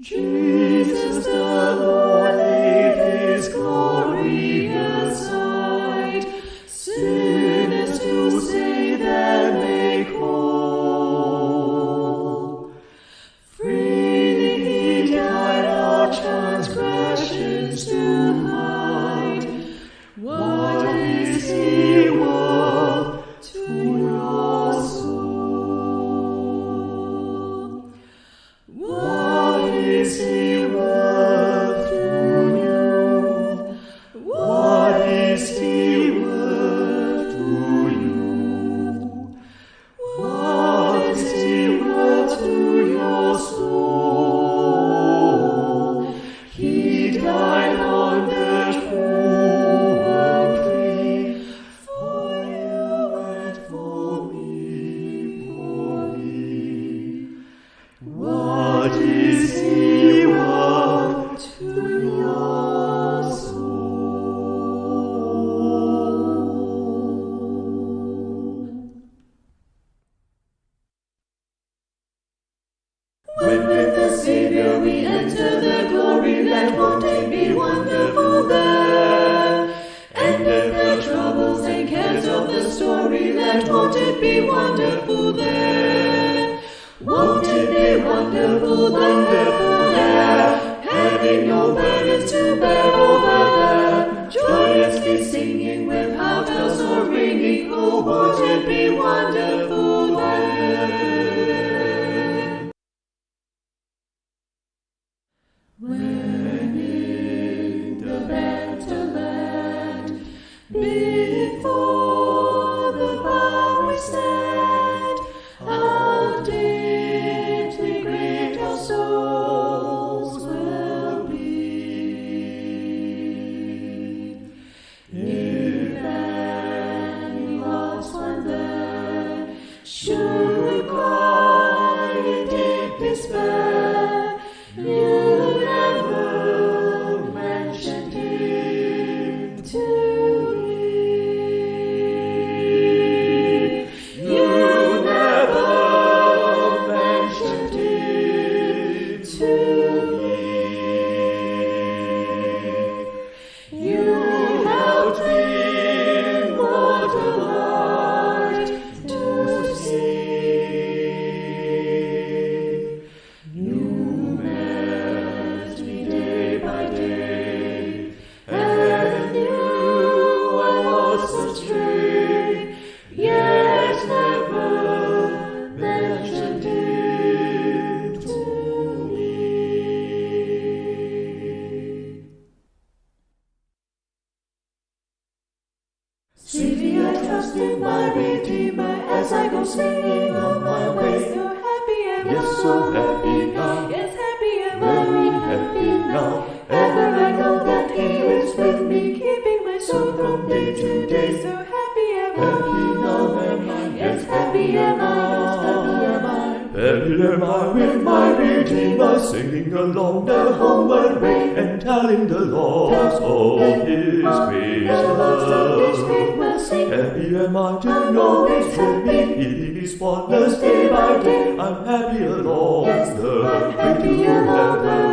Jesus the Lord laid his glorious side, sinners to save and make whole. Freely he died our transgressions to hide. What is he worth to your soul? What is he worth to you? What is he worth to you? What is he worth to your soul? He died on the cruel tree for you and for me, for me. What is he worth to your soul? When with the Savior we enter the glory land, won't it be wonderful there? And if the troubles and cares of the story land, won't it be wonderful there? Won't it be wonderful, wonderful there? Having no burdens to bear over there, joyously singing without bells or ringing. Oh, won't it be wonderful there? When in the better land, before the bar we stand, how deeply grieved our souls will be, if any lost one there should cry in deep despair. You never mentioned him to me. You never mentioned him to me. You helped me in mortal heart to see. You met me day by day, and knew I was astray, yet never mentioned it to me. Sweetly I trust in my Redeemer as I go singing on my way. So happy am I. Yes, so happy now. Yes, happy am I. Very happy now. Ever I know that he is with me, keeping my soul from day to day. So happy am I. Happy now am I. Yes, happy am I. Yes, happy am I. Happy am I with my Redeemer, singing along the homeward way and telling the Lord of his great mercy. Happy am I to know he's with me, healing his wonders day by day. I'm happy along the way to heaven.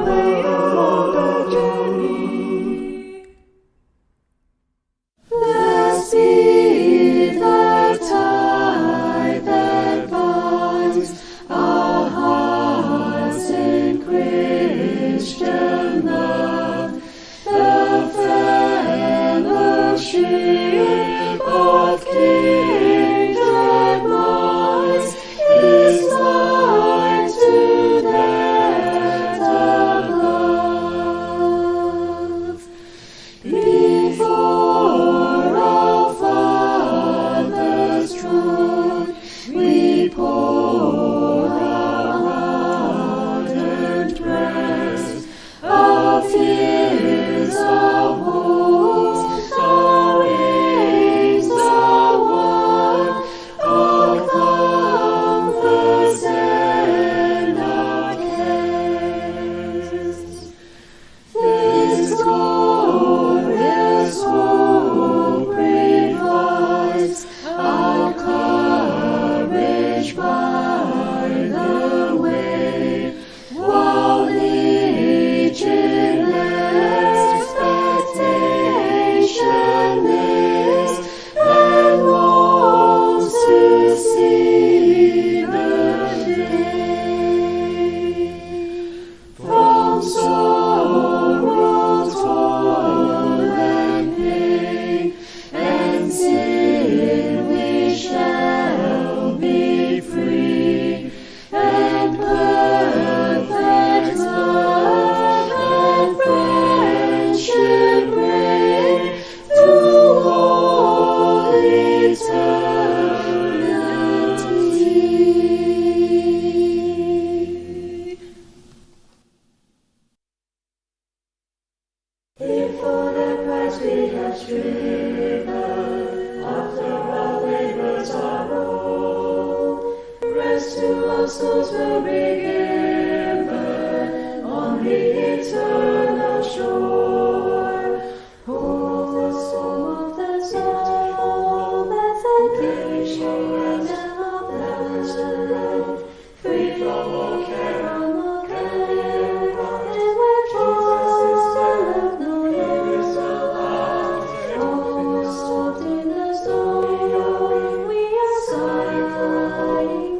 Blessed be the tie that binds our hearts in Christian love, the fellowship of kindred minds is like to that fresh river, after our labors are o'er. Rest to our souls will be given on the eternal shore. Oh, the soul of the soul, blessed nation of heaven, free from all care, and with Jesus love no end. Oh, soft in the storm, we are sighing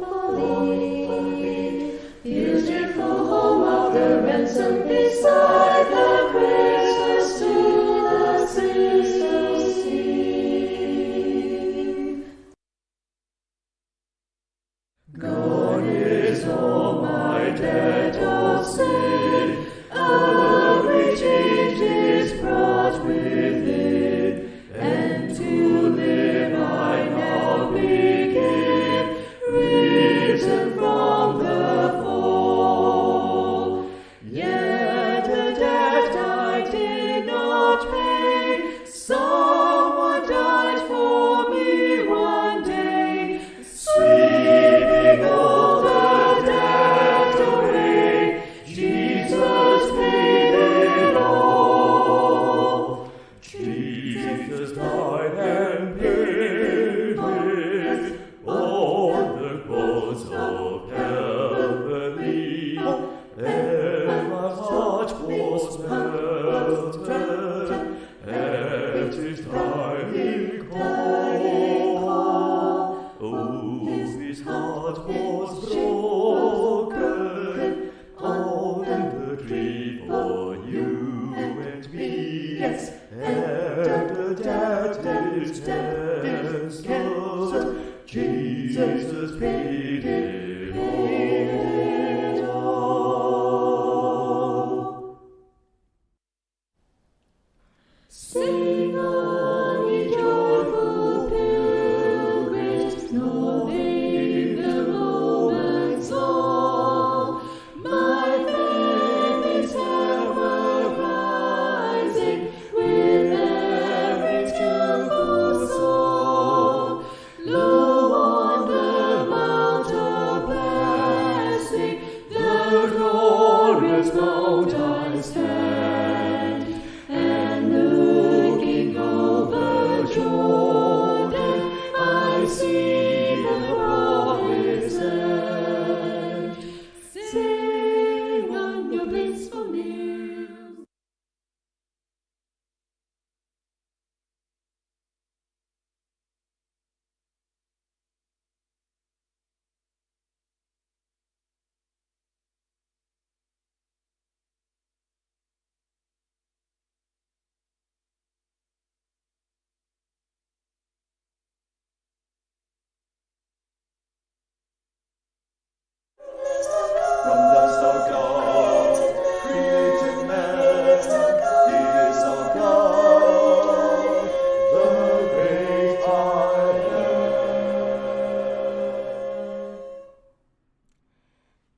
for thee. Beautiful home of the ransom beside the Christmas to the crystal sea. God is all my debt of sin, every change is brought within, and to live I now begin, risen from the fall. Yet a debt I did not pay, someone died for me one day, sweeping all the debt away. Jesus paid it all. Jesus died and paid it on the cross of Calvary, and my heart was melted at his dying call. Oh, his heart was broken on the tree for you and me. Yes, and the debt is cancelled. Jesus paid it all. Sing on, ye joyful pilgrims, knowing the moment's all. My faith is ever rising with every tuneful song. Lo, on the mount of blessing, the glorious mount I stand, and looking over Jordan, I see the promised land. Sing on your blissful news. From dust of God, created man, He is our God, the great I am.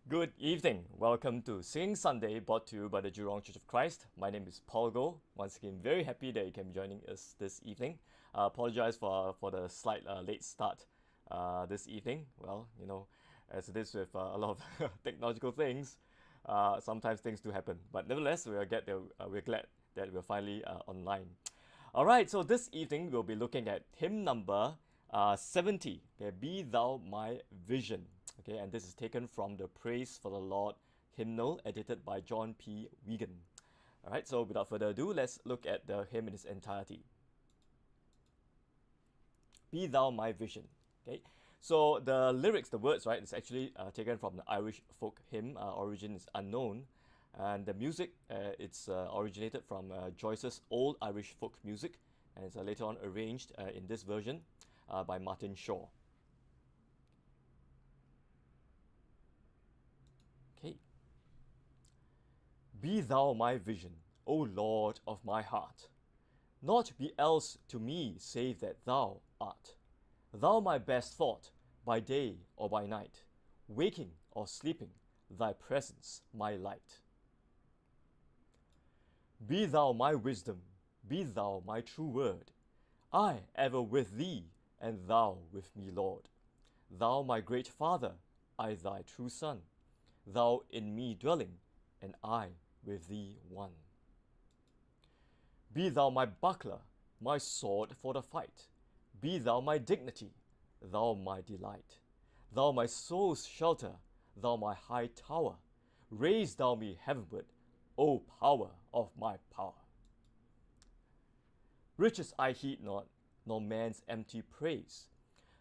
Good evening. Welcome to Singing Sunday, brought to you by the Jurong Church of Christ. My name is Paul Goh. Once again, very happy that you can be joining us this evening. Apologize for the slight late start this evening. Well, you know, as it is with a lot of technological things, sometimes things do happen. But nevertheless, we're glad that we're finally online. All right, so this evening we'll be looking at hymn number 70. Okay, Be Thou My Vision. Okay, and this is taken from the Praise for the Lord hymnal, edited by John P. Wigan. All right, so without further ado, let's look at the hymn in its entirety. Be Thou My Vision. Okay, so the lyrics, the words, right, is actually taken from the Irish folk hymn. Origin is unknown, and the music it's originated from Joyce's Old Irish Folk Music, and it's later on arranged in this version by Martin Shaw. Okay. Be thou my vision, O Lord of my heart. Naught be else to me save that thou art. Thou my best thought, by day or by night, waking or sleeping, thy presence my light. Be thou my wisdom, be thou my true word. I ever with thee, and thou with me, Lord. Thou my great Father, I thy true Son. Thou in me dwelling, and I with thee one. Be thou my buckler, my sword for the fight. Be thou my dignity, thou my delight. Thou my soul's shelter, thou my high tower. Raise thou me heavenward, O power of my power. Riches I heed not, nor man's empty praise.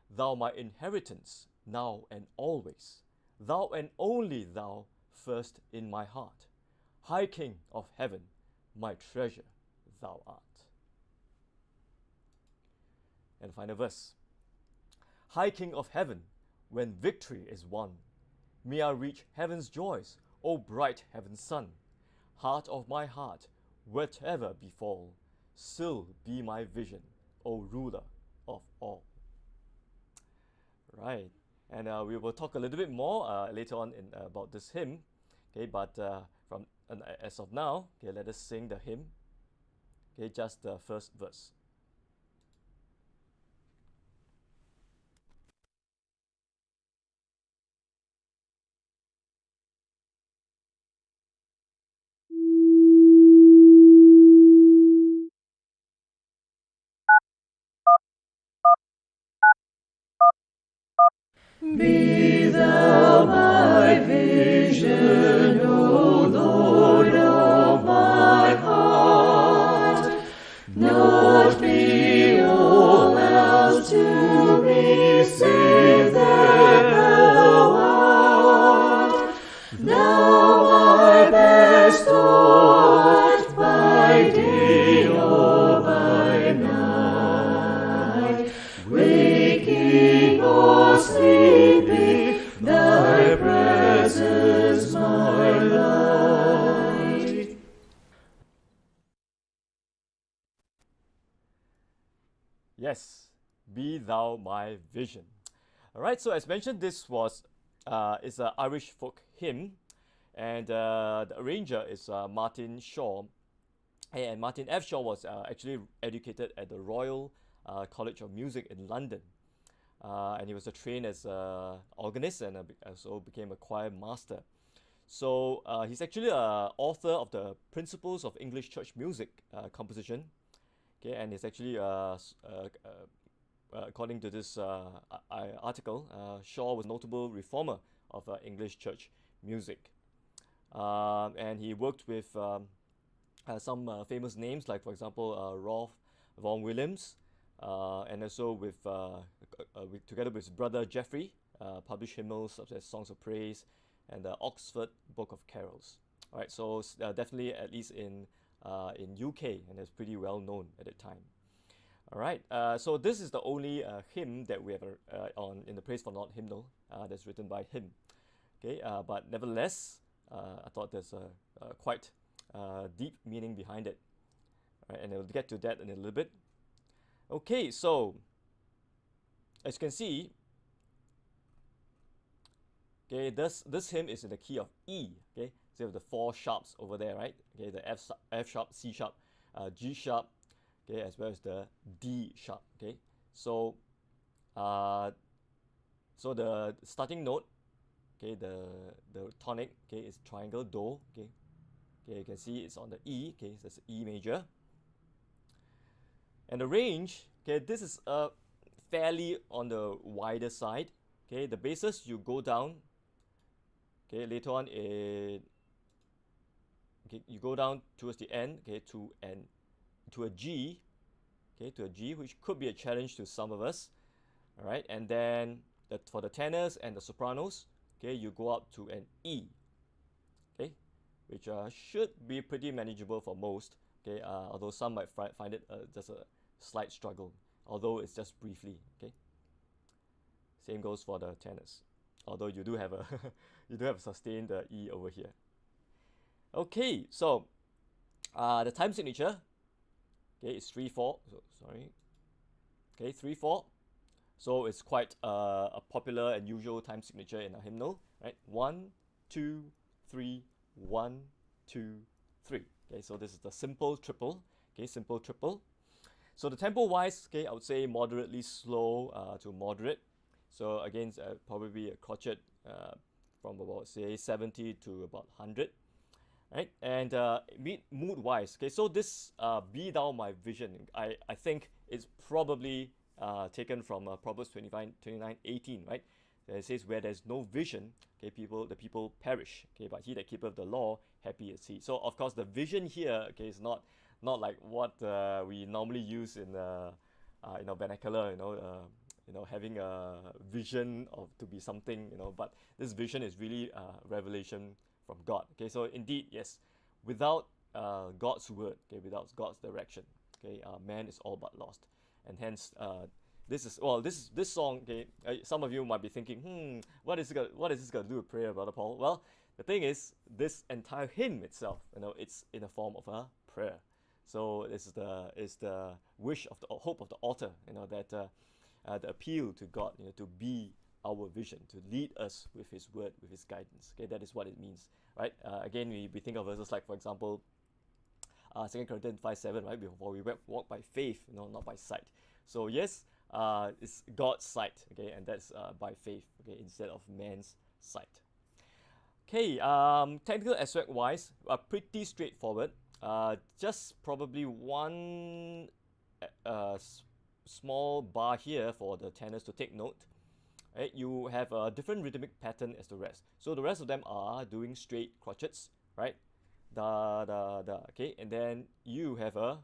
Thou my inheritance, now and always. Thou and only thou, first in my heart. High King of heaven, my treasure thou art. And final verse. High King of heaven, when victory is won, may I reach heaven's joys, O bright heaven's sun. Heart of my heart, whatever befall, still be my vision, O ruler of all. Right, and we will talk a little bit more later on about this hymn. Okay, but as of now, okay, let us sing the hymn. Okay, just the first verse. Be thou my vision, O Lord of my heart. Not be all else to me, save that thou art. Thou my best Lord, by day or by night, waking or sleeping, thy presence my light. Yes, be thou my vision. All right, so as mentioned, this is an Irish folk hymn, and the arranger is Martin Shaw. And Martin F. Shaw was actually educated at the Royal College of Music in London. And he was trained as an organist and also became a choir master. So he's actually an author of the Principles of English Church Music composition. Okay, and it's actually according to this article, Shaw was a notable reformer of English church music, and he worked with some famous names, like for example Rolf Vaughan Williams, and also with together with his brother Geoffrey, published hymnals such as Songs of Praise and the Oxford Book of Carols. All right, so definitely at least in UK, and it's pretty well known at the time. All right, so this is the only hymn that we have on in the Praise for Naught hymnal that's written by him. Okay, but nevertheless, I thought there's a quite deep meaning behind it. All right, and we'll get to that in a little bit. Okay, so as you can see, okay, this hymn is in the key of E. Okay, so you have the four sharps over there, right? Okay, the F sharp, C sharp, G sharp, okay, as well as the D sharp. Okay, so so the starting note, okay, the tonic, okay, is triangle Do. Okay, okay, you can see it's on the E. Okay, so it's E major. And the range, okay, this is fairly on the wider side. Okay, the basses you go down. Okay, later on okay, you go down towards the end, okay, to a G, okay, to a G, which could be a challenge to some of us. All right, and then for the tenors and the sopranos, okay, you go up to an E, okay, which should be pretty manageable for most. Okay, although some might find it just a slight struggle, although it's just briefly. Okay, same goes for the tenors, although you do have a you do have sustained E over here. Okay, so the time signature, okay, is 3/4. So, sorry, okay, 3/4. So it's quite a popular and usual time signature in a hymnal, right? 1, 2, 3, 1, 2, 3. Okay, so this is the simple triple. Okay, simple triple. So the tempo wise, okay, I would say moderately slow to moderate. So again, probably a crotchet from about say 70 to about 100. Right, and mood wise, okay, so this be thou my vision, I think it's probably taken from Proverbs 29:18, right? It says, where there's no vision, okay, the people perish, okay, but he that keepeth the law, happy is he. So of course the vision here, okay, is not like what we normally use in vernacular, having a vision of to be something, but this vision is really revelation from God. Okay, so indeed, yes, without God's word, okay, without God's direction, okay, man is all but lost, and hence this song. Okay, some of you might be thinking, what is this going to do with prayer, Brother Paul? Well, the thing is, this entire hymn itself, it's in the form of a prayer. So it's the wish of the hope of the author, that the appeal to God, to be our vision, to lead us with His word, with His guidance. Okay, that is what it means, right? Again, we think of verses like, for example, 2 Corinthians 5:7, right? For we walk by faith, not by sight. So yes, it's God's sight, okay, and that's by faith, okay, instead of man's sight. Okay, technical aspect wise, pretty straightforward. Just probably one small bar here for the tenors to take note. Right, you have a different rhythmic pattern as the rest. So the rest of them are doing straight crotchets, right? Da da da. Okay, and then you have a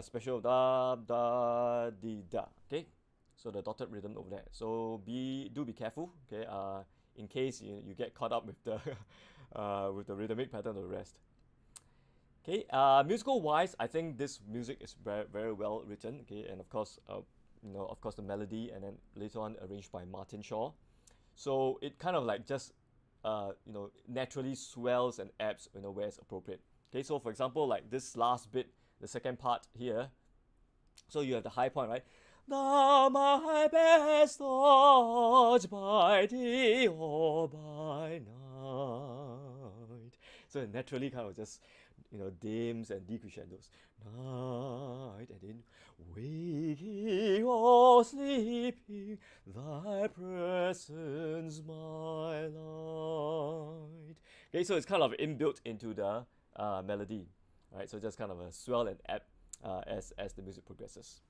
special da da di da. Okay, so the dotted rhythm over there. So do be careful. Okay, in case you get caught up with the with the rhythmic pattern of the rest. Okay, musical wise, I think this music is very, very well written. Okay, and of course, the melody, and then later on arranged by Martin Shaw. So it kind of like just naturally swells and ebbs where it's appropriate. Okay, so for example, like this last bit, the second part here. So you have the high point, right? Thou my best lodge by day or by night. So it naturally kind of just dims and decrescendos. Night, and then waking or sleeping, thy presence my light. Okay, so it's kind of inbuilt into the melody, right? So just kind of a swell and ebb as the music progresses.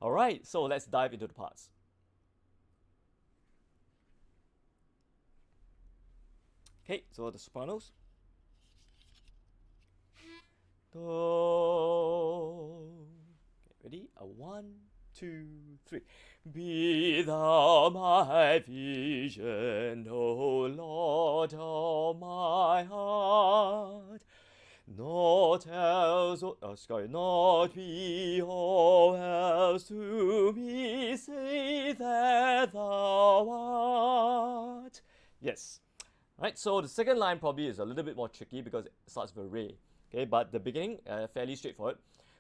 All right, so let's dive into the parts. Okay, so the sopranos. Do. Okay, ready? 1, 2, 3. Be thou my vision, O Lord of my heart. Not else, not be all else to me, save that thou art. Yes. Right, so the second line probably is a little bit more tricky because it starts with re. Okay, but the beginning, fairly straightforward.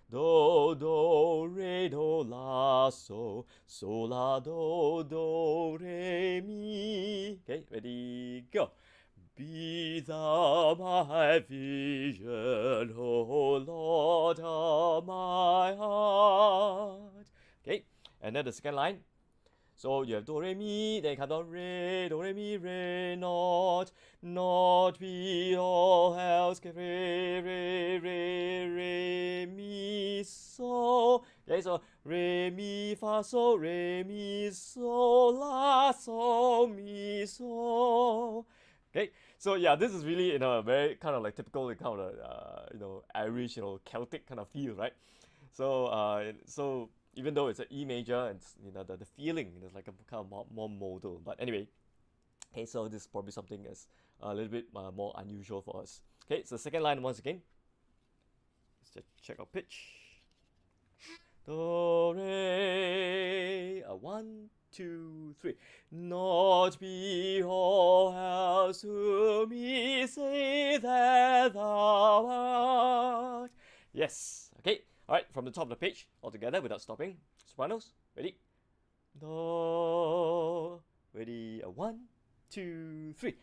Do, do, re, do, la, so la, do, re, mi. Okay, ready, go. Be thou my vision, O Lord of my heart. Okay, and then the second line. So you have do, re, mi, then you come down re, do, re, mi, re, not be all else, re, mi, so. Okay, so re, mi, fa, so, re, mi, so, la, so, mi, so. Okay, so yeah, this is really a very kind of like typical kind of Irish, Celtic kind of feel, right? So even though it's an E major, and the feeling is like a kind of more modal. But anyway, okay, so this is probably something that's a little bit more unusual for us. Okay, so second line once again. Let's just check our pitch. Do, re, 1, 2, 3. Not be all else to me, say that thou art. Yes, okay. Alright, from the top of the page, all together without stopping. Sopranos, ready? Do, ready, 1, 2, 3.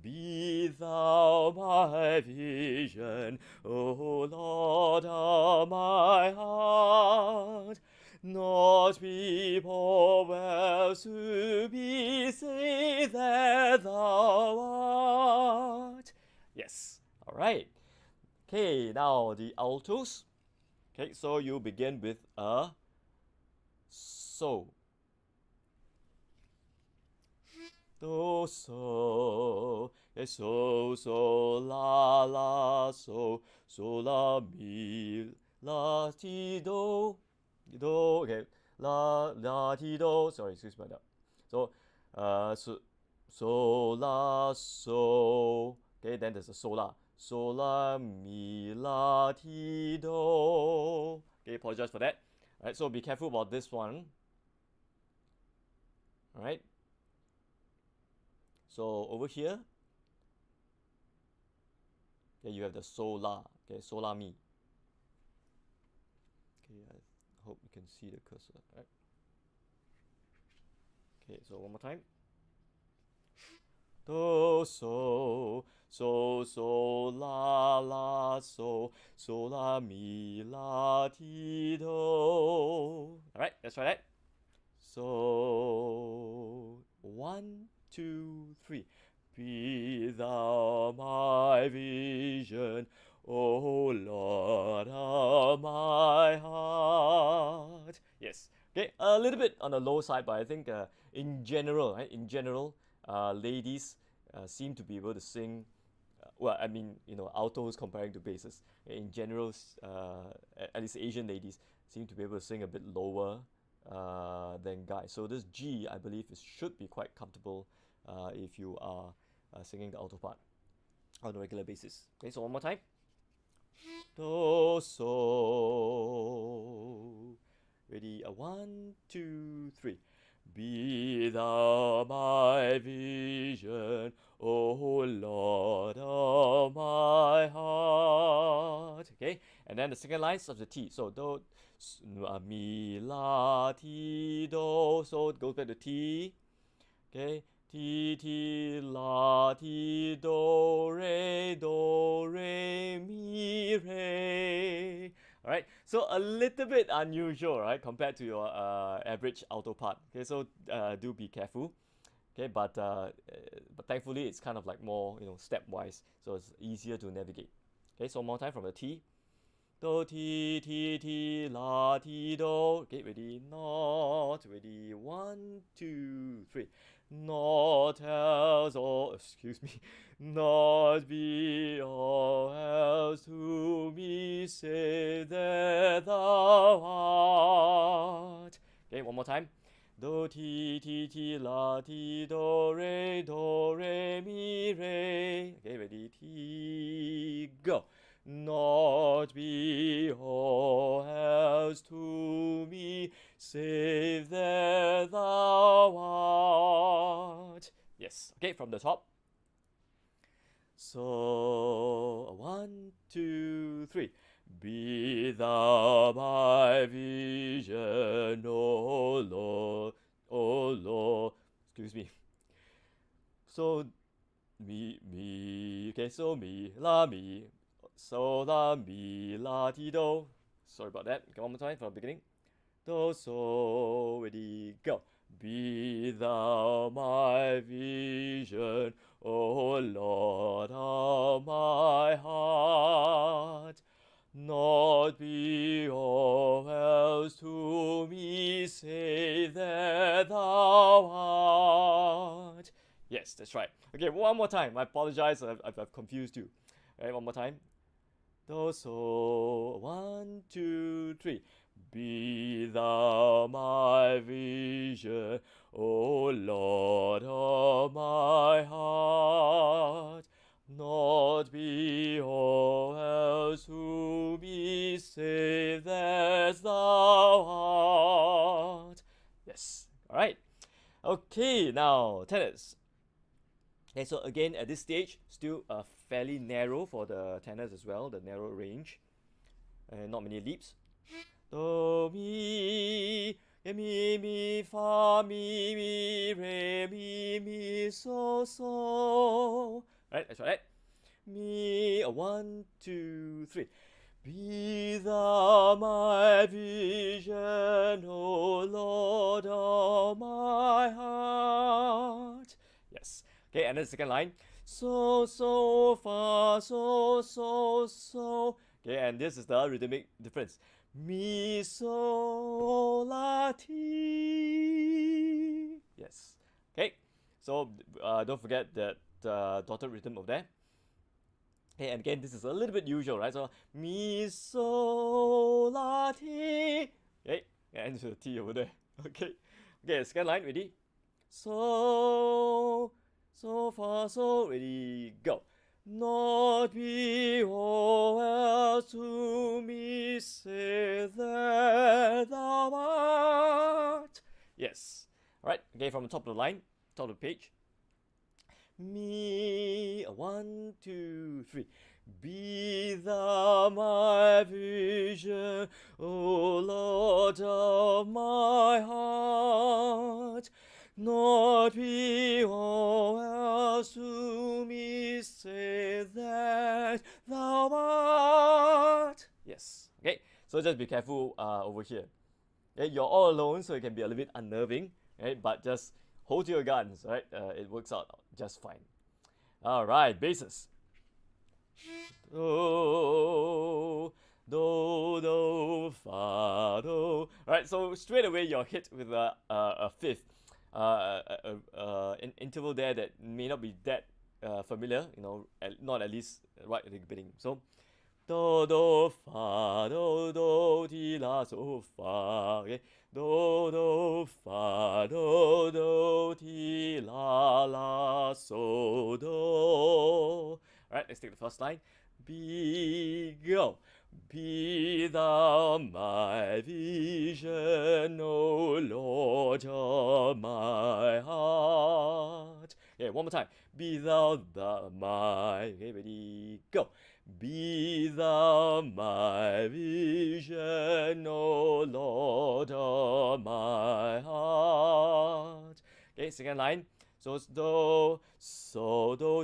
Be thou my vision, O Lord of my heart. Not people well to be saved that thou art. Yes, all right. Okay, now the altos. Okay, so you begin with a so. Do so, so la la so la mi la ti do okay la ti do, sorry, excuse me. So so la so, okay, then there's a so la mi la ti do. Okay, apologize for that. All right, so be careful about this one. All right. So over here, okay, you have the sola, okay, sola mi. Okay, I hope you can see the cursor. Right. Okay, so one more time. Do so la so la mi la ti do. All right, let's try that. So 1, 2, 3. Be thou my vision, O Lord of my heart. Yes. Okay, a little bit on the low side, but I think in general, right? In general, ladies seem to be able to sing. Well, I mean, altos comparing to basses. In general, at least Asian ladies seem to be able to sing a bit lower than guys. So this G, I believe, should be quite comfortable if you are singing the alto part on a regular basis. Okay, so one more time. Do so. Ready? 1, 2, 3. Be thou my vision, O Lord of my heart. Okay, and then the second line of the T. So do, mi, la, ti, do. So it goes back to T. Okay, ti, la, ti, do, re, mi, re. All right, so a little bit unusual, right, compared to your average alto part. Okay, so do be careful. Okay, but thankfully it's kind of like more stepwise, so it's easier to navigate. Okay, so one more time from the T. Do ti la ti do. Okay, ready? Not ready. 1, 2, 3. Not else, or excuse me, not be all else to me, save that thou art. Okay, one more time. Do ti la ti do re mi re. Okay, ready? Ti go. Not be all else to me, save that thou art. Yes, okay, from the top. So 1, 2, 3. Be thou my vision, O Lord, O Lord. Excuse me. So mi, okay, so mi, la, mi. So la mi la ti do. Sorry about that. Okay, one more time from the beginning. Do so, ready, go. Be thou my vision, O Lord of my heart. Not be all else to me, save that thou art. Yes, that's right. Okay, one more time. I apologize, I've confused you. All right, one more time. Do so. 1, 2, 3. Be thou my vision, O Lord of my heart. Not be all else to me, save that thou art. Yes. All right. Okay. Now tenors. Okay, so again at this stage, still fairly narrow for the tenors as well, the narrow range, and not many leaps. Do mi, mi, fa, mi, re, mi, so. Right, let's try that. Me, 1, 2, 3. Be thou my vision, O Lord of my heart. Yes. Okay, and then the second line. So, fa, so. Okay, and this is the rhythmic difference. Mi, so, la, ti. Yes. Okay, so don't forget that dotted rhythm over there. Okay, and again, this is a little bit usual, right? So, mi, so, la, ti. Okay, and the T over there. Okay, second line, ready? So, fa, so, ready, go. Not be all else to me, say that thou art. Yes. Alright, okay, from the top of the line, top of the page. Me, 1, 2, 3. Be thou my vision, O Lord of my heart. Not be all else to me, say that thou art. Yes. Okay, so just be careful over here. Okay, you're all alone, so it can be a little bit unnerving, right? But just hold to your guns, right? It works out just fine. All right, basses. Do, fa, do. Right, so straight away you're hit with a fifth interval there that may not be that familiar, not at least right at the beginning. So, do, fa, do, ti, la, so, fa. Okay, do, fa, do, ti, la, so, do. Alright, let's take the first line. Go. Be thou my vision, O Lord of my heart. Okay, one more time. Be thou my. Okay, ready, go. Be thou my vision, O Lord of my heart. Okay, second line. So, do,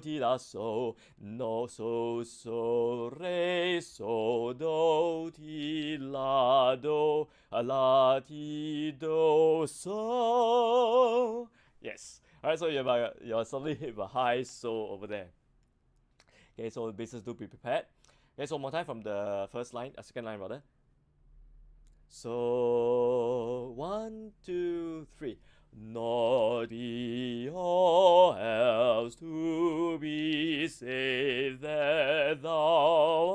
ti, la, so, no, so, re, so, do, ti, la, ti, do, so. Yes. Alright, so you're suddenly hit with a high so over there. Okay, so the basses do be prepared. Okay, so one more time from the first line, second line rather. So, 1, 2, 3. Not be all else to be save that thou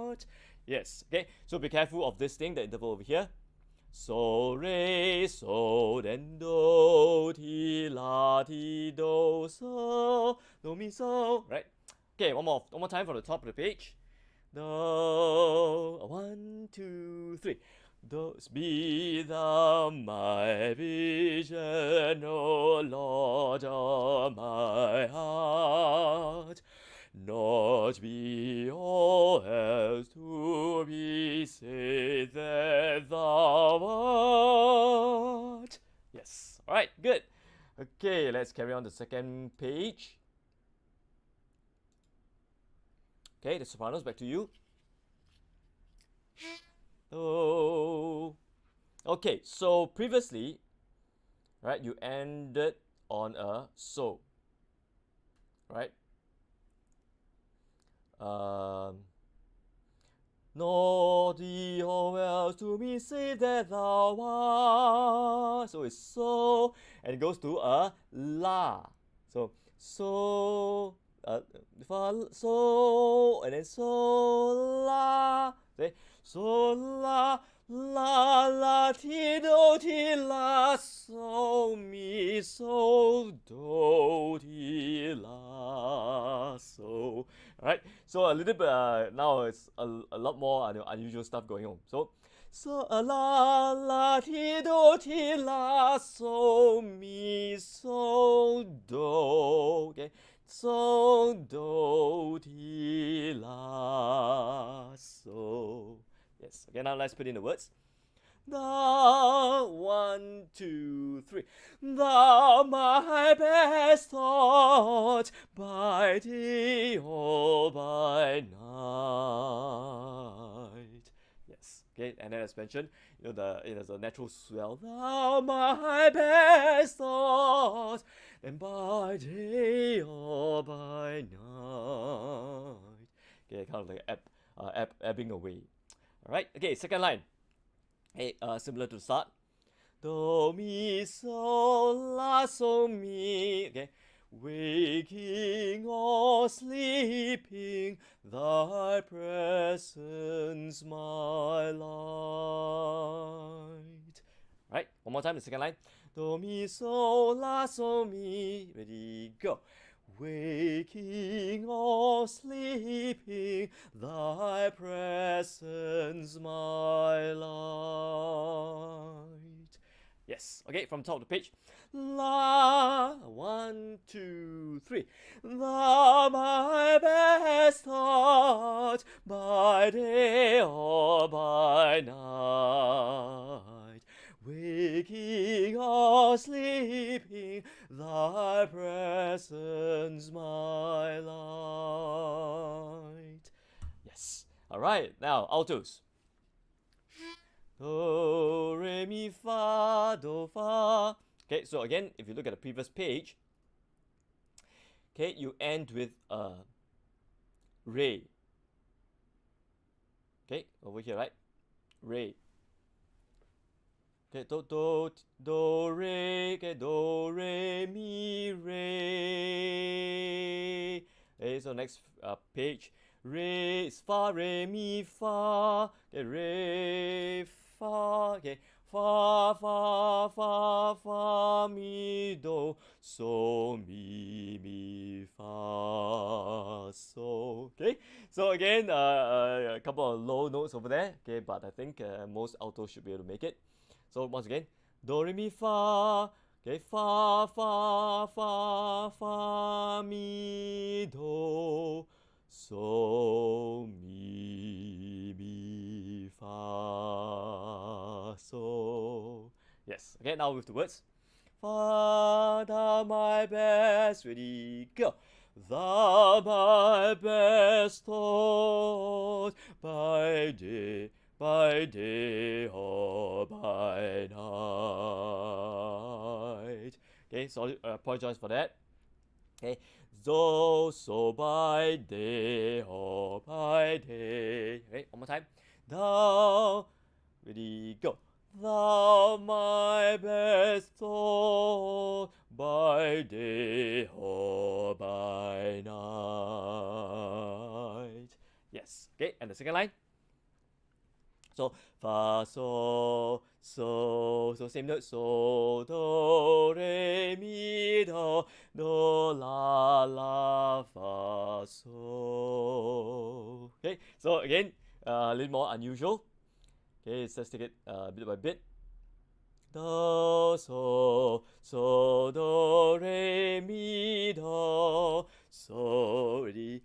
art. Yes, okay, so be careful of this thing, the interval over here. So, re, so, then do, ti, la, ti, do, so, do, mi, so, right? Okay, one more time from the top of the page. Do, 1, 2, 3. Those be thou my vision, O Lord of my heart. Not be all else to be said that thou art. Yes. Alright, good. Okay, let's carry on the second page. Okay, the sopranos, back to you. Oh, okay, so previously, right, you ended on a so, right? Not the all else to me say that thou art. So it's so, and it goes to a la. So, fa, so, and then so, la. Okay? So, la, ti, do, ti, la, so, mi, so, do, ti, la, so. Alright, so a little bit, now it's a lot more unusual stuff going on. So, la, ti, do, ti, la, so, mi, so, do. Okay, so, do, ti, la, so. Yes, okay, now let's put in the words. Thou, 1, 2, 3. Thou my best thought, by day or by night. Yes, okay, and then as mentioned, it has a natural swell. Thou my best thought, and by day or by night. Okay, kind of like ebbing away. All right. Okay, second line. Hey, similar to the start. Do mi sol la so mi. Okay, waking or sleeping, thy presence my light. Right, one more time. The second line. Do mi sol la so mi. Ready, go. Waking or sleeping, thy presence my light. Yes, okay, from top of the page. La, 1, 2, 3. Thou my best thought, by day or by night. Waking or sleeping, thy presence my light. Yes. All right. Now altos. Do, re, mi, fa, do, fa. Okay. So again, if you look at the previous page, okay, you end with re. Okay, over here, right? Re. Okay, do, re, okay, do, re, mi, re. Okay, so next page, re is fa, re, mi, fa. Okay, re, fa. Okay, fa, fa, fa, fa, mi, do, so, mi, fa, so. Okay, so again, a couple of low notes over there. Okay, but I think most altos should be able to make it. So once again, do, re, mi, fa. Okay, fa, fa, fa, fa, mi, do, so, mi, fa, so. Yes, okay, now with the words. Father, my best, ready, go. Thou my best thought, by day or by night. Okay, sorry, apologize for that. Okay, so by day or by day. Okay, one more time. Thou, ready, go. Thou my best thought, by day or by night. Yes, okay, and the second line. So fa, so same note. So, do, re, mi, do, la, fa, so. Okay, so again, a little more unusual. Okay, let's take it bit by bit. Do, so, do, re, mi, do, so, ready.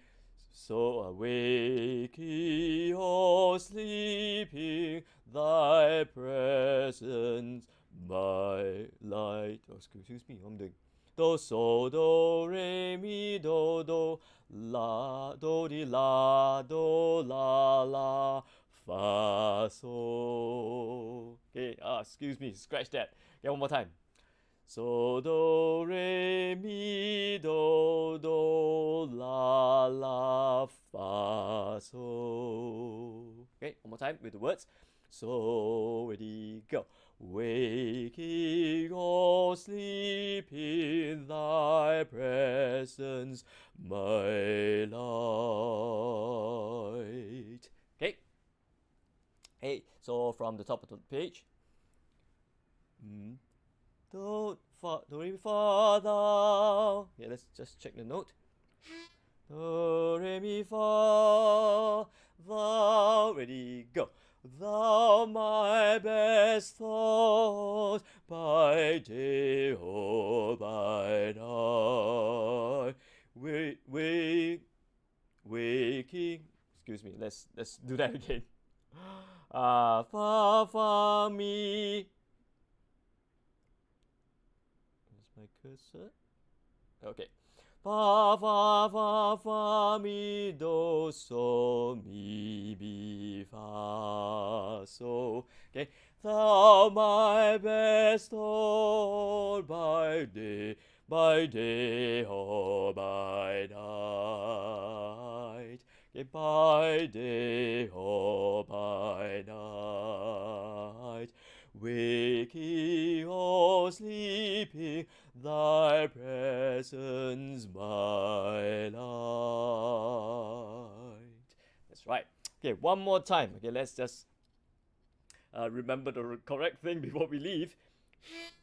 So waking or sleeping, thy presence my light. Oh, excuse me, I'm doing do, so, do, re, mi, do, la, do, di, la, do, la, fa, so. Okay, excuse me, scratch that. Okay, one more time. So, do, re, mi, do, la, fa, so. Okay, one more time with the words. So, ready, go. Waking or sleeping, thy presence my light. Okay. Hey, so from the top of the page. Do, re, mi, fa, thou. Yeah, let's just check the note. Do, re, mi, fa, thou. Ready, go. Thou my best thought, by day or by night. Waking. Excuse me. Let's do that again. Fa, fa, mi. Where's my cursor? Okay. Fa, fa, fa, fa, mi, do, so, mi, mi, fa, so. Okay. Thou my best Lord by day, or by night. Okay, by day or by night. Waking or sleeping, thy presence my light. That's right. Okay, one more time. Okay, let's just remember the correct thing before we leave.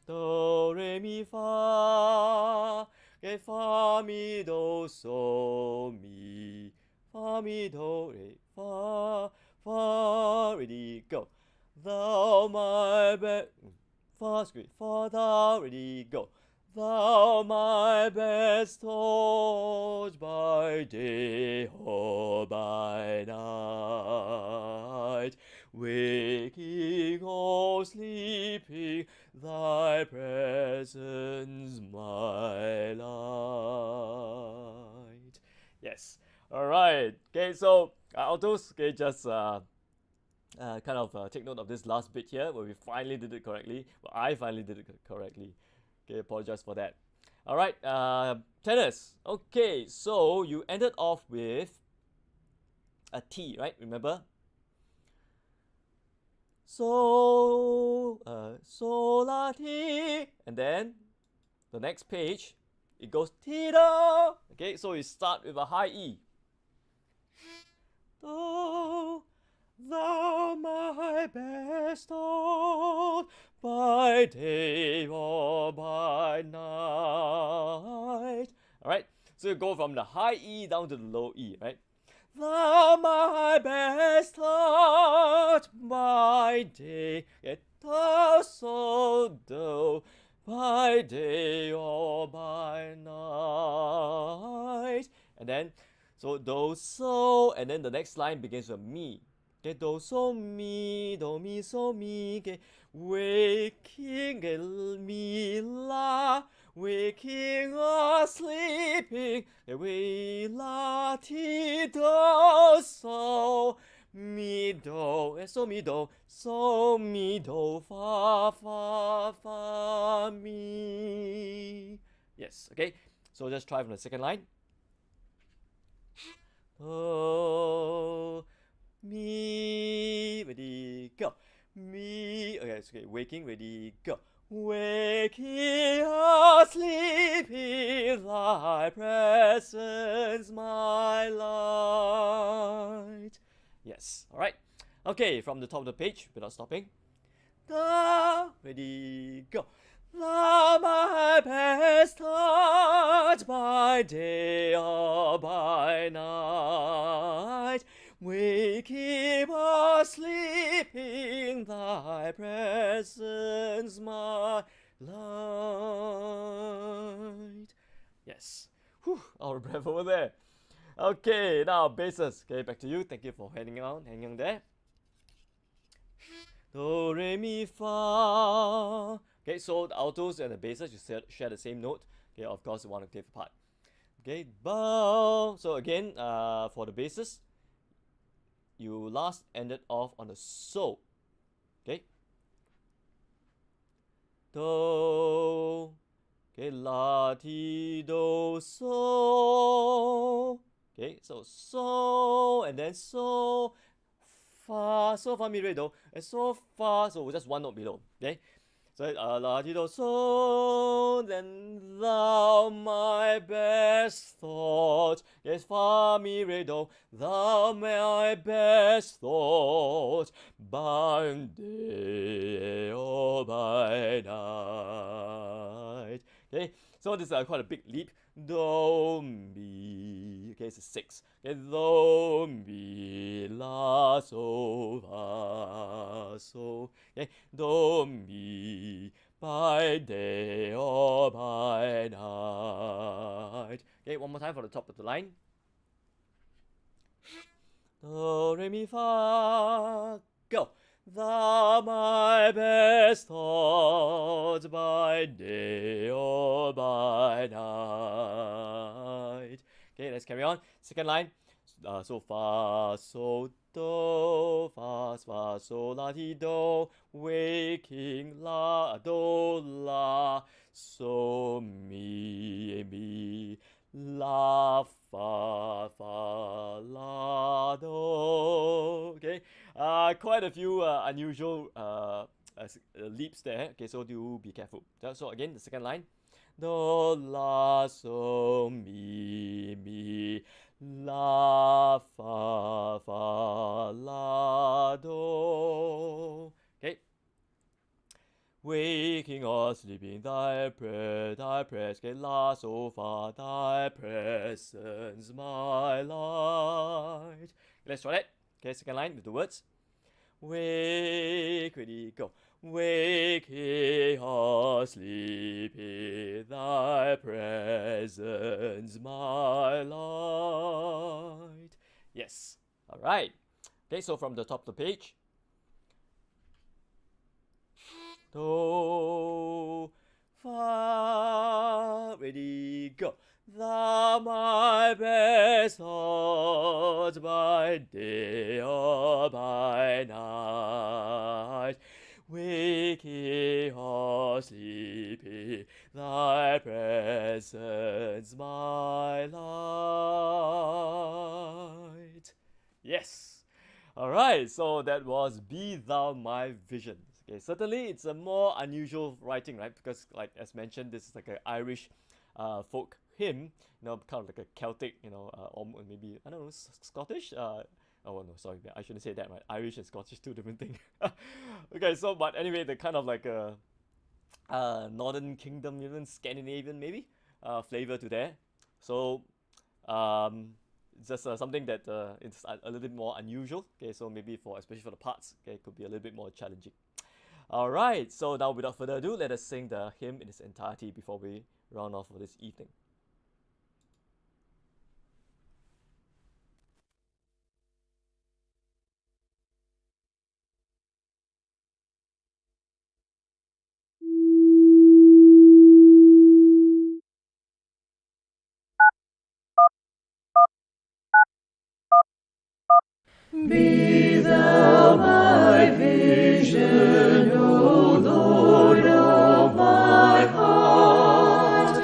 Do, re, mi, fa. Okay, fa, mi, do, so, mi. Fa, mi, do, re, fa. Fa, ready, go. Thou my best. Fa, screen. Fa, thou, ready, go. Thou my best Lord by day or by night, waking or sleeping, thy presence my light. Yes. All right. Okay. So altos. Okay. Just kind of take note of this last bit here where we finally did it correctly. Well, I finally did it correctly. Okay, apologize for that. All right, tenors. Okay, so you ended off with a T, right? Remember? So, so la ti, and then the next page it goes ti do. Okay, so you start with a high E. Do. Thou my best Lord, by day or by night. Alright, so you go from the high E down to the low E, right? Thou my best Lord, by day, yet thou so do, by day or by night. And then, so do, so, and then the next line begins with me. Okay, do, so, mi, so, mi, okay, waking, mi, la, waking or sleeping, we, la, ti, do, so, mi, do, so, mi, do, so, mi, do, fa, fa, fa, mi. Yes, okay, so just try from the second line. Oh, me, ready, go. Me, okay, it's okay. Waking, ready, go. Waking or sleeping, thy presence my light. Yes, alright. Okay, from the top of the page, without stopping. Da, ready, go. Thou my best Lord, by day or by night, waking or sleeping, thy presence my light. Yes. Whew, our breath over there. Okay, now basses. Okay, back to you. Thank you for hanging on there. Do, re, mi, fa. Okay, so the altos and the basses, you share the same note. Okay, of course, one octave apart. Okay, bow. So again, for the basses, you last ended off on the so. Okay. Do. Okay, la, ti, do, so. Okay, so, and then so, fa, so, fa, mi, re, do, and so, fa, so just one note below. Okay. So, la, ti, do, so, then thou my best thought, yes, fa, mi, re, do, thou my best thought, by day or by night. Okay, so this is quite a big leap. Do, mi, okay, it's a 6. Okay, do, mi, la, so, fa, so. Okay, do, mi, by day or by night. Okay, one more time for the top of the line. Do, re, mi, fa, go. Thou my best thought by day or by night. Okay, let's carry on. Second line. So fa so do, fa so la ti do, waking la do la, so mi la fa la do. Okay, quite a few unusual leaps there. Okay, so do be careful. So again, the second line. Do la so mi la fa la do. Okay. Waking or sleeping, thy prayers, okay, la so fa, thy presence, my light. Let's try that. Okay, second line with the words. Wake, ready, go. Waking or sleeping, thy presence, my light. Yes. All right. Okay, so from the top of the page. Do, fa, ready, go. Thou my best thought by day or by night, waking or sleeping, thy presence my light. Yes. Alright, so that was Be Thou My Vision. Okay, certainly it's a more unusual writing, right? Because, like as mentioned, this is like an Irish folk hymn, kind of like a Celtic, or maybe I don't know, Scottish. Oh no, sorry, I shouldn't say that, right? Irish and Scottish, two different things. Okay, so but anyway, the kind of like a Northern Kingdom, even Scandinavian maybe flavor to there. So it's just something that it's a little bit more unusual. Okay, so maybe especially for the parts, okay, it could be a little bit more challenging. All right, so now without further ado, let us sing the hymn in its entirety before we round off for this evening. Be thou my vision, O Lord of my heart,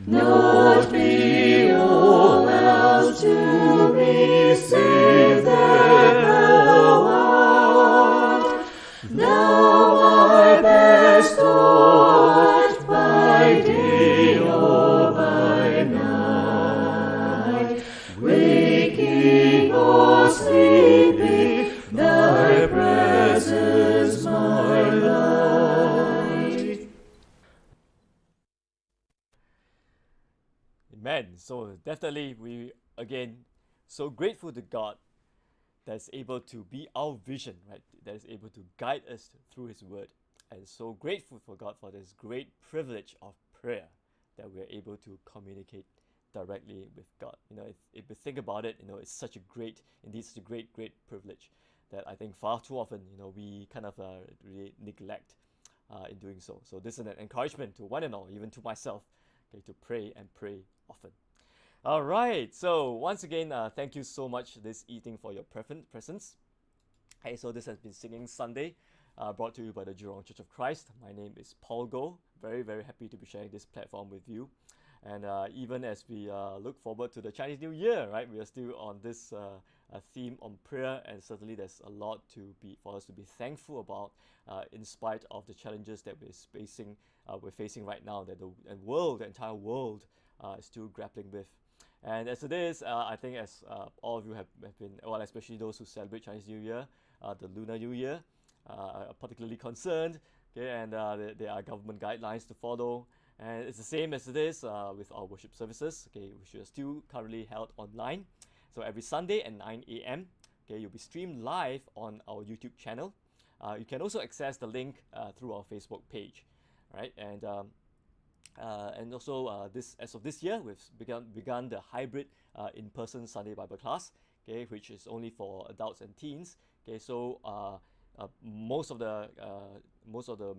not be all else to me, save that thou art. Thou my best thought by day or by night, waking or sleeping, thy presence my light. Amen. So definitely we again so grateful to God that's able to be our vision, right? That is able to guide us through His Word, and so grateful for God for this great privilege of prayer that we are able to communicate directly with God. If we think about it, it's such a great privilege that I think far too often, we kind of really neglect in doing so. So this is an encouragement to one and all, even to myself, okay, to pray and pray often. All right, so once again, thank you so much this evening for your presence. Hey, so this has been Singing Sunday, brought to you by the Jurong Church of Christ. My name is Paul Goh. Very, very happy to be sharing this platform with you. And even as we look forward to the Chinese New Year, right, we are still on this theme on prayer, and certainly there's a lot for us to be thankful about, in spite of the challenges that we're facing right now, that the entire world is still grappling with. And as it is, I think as all of you have been, well, especially those who celebrate Chinese New Year, the Lunar New Year, are particularly concerned. Okay, and there are government guidelines to follow. And it's the same as it is with our worship services, okay, which are still currently held online. So every Sunday at 9 a.m., okay, you'll be streamed live on our YouTube channel. You can also access the link through our Facebook page, right? And also as of this year, we've begun the hybrid in-person Sunday Bible class, okay, which is only for adults and teens. Okay, so most of the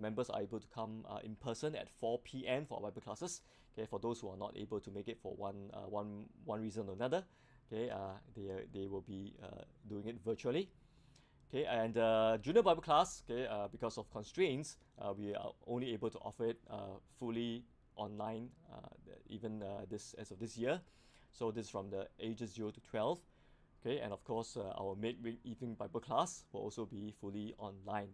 members are able to come in person at 4 p.m. for our Bible classes. Okay, for those who are not able to make it for one reason or another, okay, they will be doing it virtually. Okay, and junior Bible class, okay, because of constraints, we are only able to offer it fully online, even this as of this year. So this is from the ages 0 to 12. Okay, and of course, our midweek evening Bible class will also be fully online.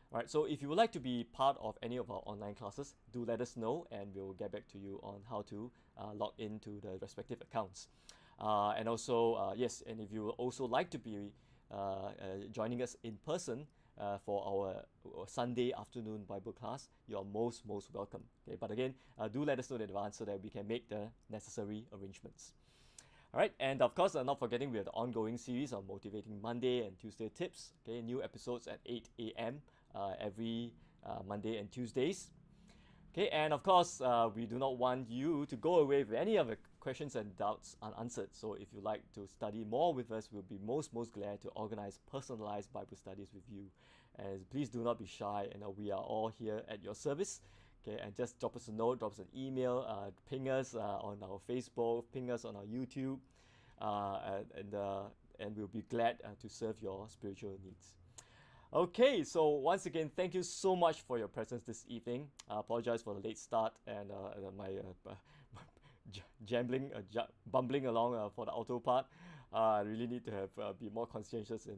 All right, so if you would like to be part of any of our online classes, do let us know, and we'll get back to you on how to log into the respective accounts. And also, yes, and if you would also like to be joining us in person for our Sunday afternoon Bible class, you are most welcome. Okay, but again, do let us know in advance so that we can make the necessary arrangements. All right, and of course, not forgetting we have the ongoing series on Motivating Monday and Tuesday tips. Okay, new episodes at 8 a.m. Every Monday and Tuesdays. Okay, and of course, we do not want you to go away with any of the questions and doubts unanswered. So if you'd like to study more with us, we'll be most glad to organize personalized Bible studies with you. And please do not be shy, we are all here at your service. Okay, and just drop us a note, drop us an email, ping us on our Facebook, ping us on our YouTube, and we'll be glad to serve your spiritual needs. Okay, so once again, thank you so much for your presence this evening. I apologize for the late start and my bumbling along for the auto part. I really need to have be more conscientious in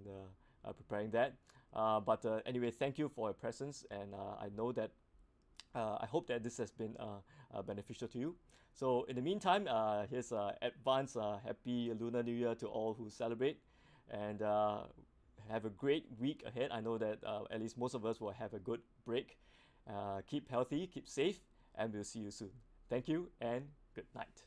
preparing that. But anyway, thank you for your presence, and I know that I hope that this has been beneficial to you. So in the meantime, here's advance happy Lunar New Year to all who celebrate, and have a great week ahead. I know that at least most of us will have a good break. Keep healthy, keep safe, and we'll see you soon. Thank you and good night.